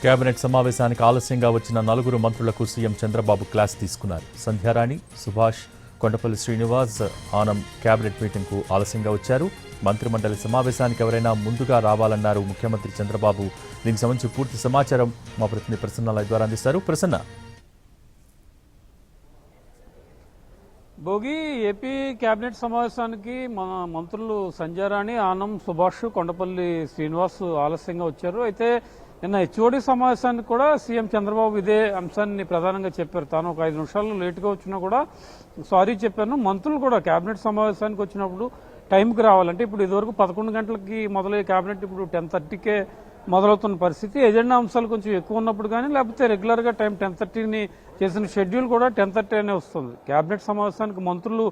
Cabinet సమావేశానికి ఆలస్యంగా వచ్చిన నలుగురు మంత్రులకు సీఎం చంద్రబాబు క్లాస్ తీసుకున్నారు. సంధ్యారాణి, సుభాష్, కొండపల్లి శ్రీనివాస్, ఆనం కేబినెట్ మీటింగ్కు ఆలస్యంగా వచ్చారు. మంత్రిమండలి సమావేశానికి ఎవరైనా ముందుగా రావాలన్నారు ముఖ్యమంత్రి చంద్రబాబు. దీనికి సంబంధించి పూర్తి సమాచారం మా ప్రతినిధి ప్రసన్న లైవ్ ద్వారా అందిస్తారు. ప్రసన్న, భోగి ఏపీ కేబినెట్ సమావేశానికి మన మంత్రులు సంధ్యారాణి, ఆనం, సుభాష్, కొండపల్లి శ్రీనివాస్ ఆలస్యంగా వచ్చారు. అయితే నిన్న హెచ్ఓడి సమావేశానికి కూడా సీఎం చంద్రబాబు ఇదే అంశాన్ని ప్రధానంగా చెప్పారు. తాను ఒక 5 నిమిషాలు లేటుగా వచ్చినా కూడా సారీ చెప్పాను. మంత్రులు కూడా కేబినెట్ సమావేశానికి వచ్చినప్పుడు టైంకి రావాలంటే ఇప్పుడు ఇదివరకు 11 గంటలకి మొదలయ్యే కేబినెట్ ఇప్పుడు 10:30కే మొదలవుతున్న పరిస్థితి. ఎజెండా అంశాలు కొంచెం ఎక్కువ ఉన్నప్పుడు కానీ లేకపోతే రెగ్యులర్గా టైం 10:30ని చేసిన షెడ్యూల్ కూడా 10:30 అనే వస్తుంది. కేబినెట్ సమావేశానికి మంత్రులు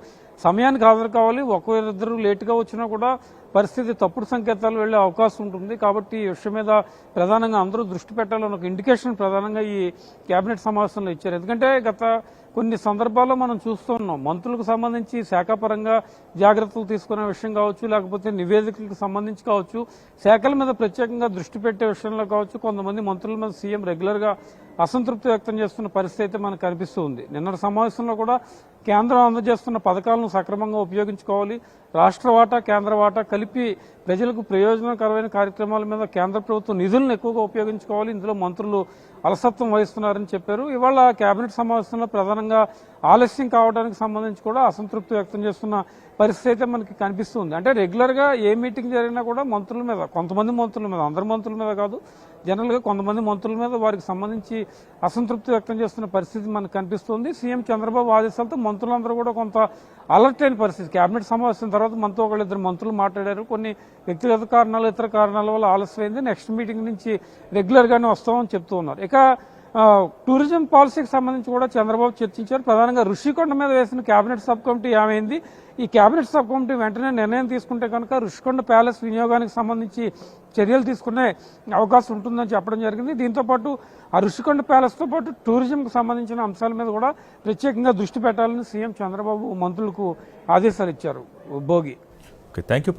సమయానికి హాజరు కావాలి. ఒకరిద్దరు లేటుగా వచ్చినా కూడా పరిస్థితి తప్పుడు సంకేతాలు వెళ్లే అవకాశం ఉంటుంది. కాబట్టి ఈ విషయం మీద ప్రధానంగా అందరూ దృష్టి పెట్టాలని ఒక ఇండికేషన్ ప్రధానంగా ఈ కేబినెట్ సమావేశంలో ఇచ్చారు. ఎందుకంటే గత కొన్ని సందర్భాల్లో మనం చూస్తూ ఉన్నాం, మంత్రులకు సంబంధించి శాఖాపరంగా జాగ్రత్తలు తీసుకునే విషయం కావచ్చు, లేకపోతే నివేదికలకు సంబంధించి కావచ్చు, శాఖల మీద ప్రత్యేకంగా దృష్టి పెట్టే విషయంలో కావచ్చు, కొంతమంది మంత్రుల మీద సీఎం రెగ్యులర్గా అసంతృప్తి వ్యక్తం చేస్తున్న పరిస్థితి అయితే మనకు కనిపిస్తూ ఉంది. నిన్నటి సమావేశంలో కూడా కేంద్రం అందజేస్తున్న పథకాలను సక్రమంగా ఉపయోగించుకోవాలి, రాష్ట్ర వాటా కేంద్ర వాటా కలిపి ప్రజలకు ప్రయోజనకరమైన కార్యక్రమాల మీద కేంద్ర ప్రభుత్వం నిధులను ఎక్కువగా ఉపయోగించుకోవాలి, ఇందులో మంత్రులు అలసత్వం వహిస్తున్నారని చెప్పారు. ఇవాళ కేబినెట్ సమావేశంలో ప్రధానంగా ఆలస్యం కావడానికి సంబంధించి కూడా అసంతృప్తి వ్యక్తం చేస్తున్న పరిస్థితి అయితే మనకి కనిపిస్తుంది. అంటే రెగ్యులర్గా ఏ మీటింగ్ జరిగినా కూడా మంత్రుల మీద, కొంతమంది మంత్రుల మీద, అందరు మంత్రుల మీద కాదు, జనరల్గా కొంతమంది మంత్రుల మీద వారికి సంబంధించి అసంతృప్తి వ్యక్తం చేస్తున్న పరిస్థితి మనకు కనిపిస్తుంది. సీఎం చంద్రబాబు ఆదేశాలతో మంత్రులందరూ కూడా కొంత అలర్ట్ అయిన పరిస్థితి. కేబినెట్ సమావేశం తర్వాత మనతో ఒకళ్ళిద్దరు మంత్రులు మాట్లాడారు. కొన్ని వ్యక్తిగత కారణాలు, ఇతర కారణాల వల్ల ఆలస్యమైంది, నెక్స్ట్ మీటింగ్ నుంచి రెగ్యులర్గానే వస్తామని చెప్తూ ఉన్నారు. ఇక టూరిజం పాలసీకి సంబంధించి కూడా చంద్రబాబు చర్చించారు. ప్రధానంగా ఋషికొండ మీద వేసిన కేబినెట్ సబ్ కమిటీ ఏమైంది, ఈ కేబినెట్ సబ్ కమిటీ వెంటనే నిర్ణయం తీసుకుంటే కనుక ఋషికొండ ప్యాలెస్ వినియోగానికి సంబంధించి చర్యలు తీసుకునే అవకాశం ఉంటుందని చెప్పడం జరిగింది. దీంతోపాటు ఆ ఋషికొండ ప్యాలెస్తో పాటు టూరిజంకు సంబంధించిన అంశాల మీద కూడా ప్రత్యేకంగా దృష్టి పెట్టాలని సీఎం చంద్రబాబు మంత్రులకు ఆదేశాలు ఇచ్చారు. భోగి. Thank you.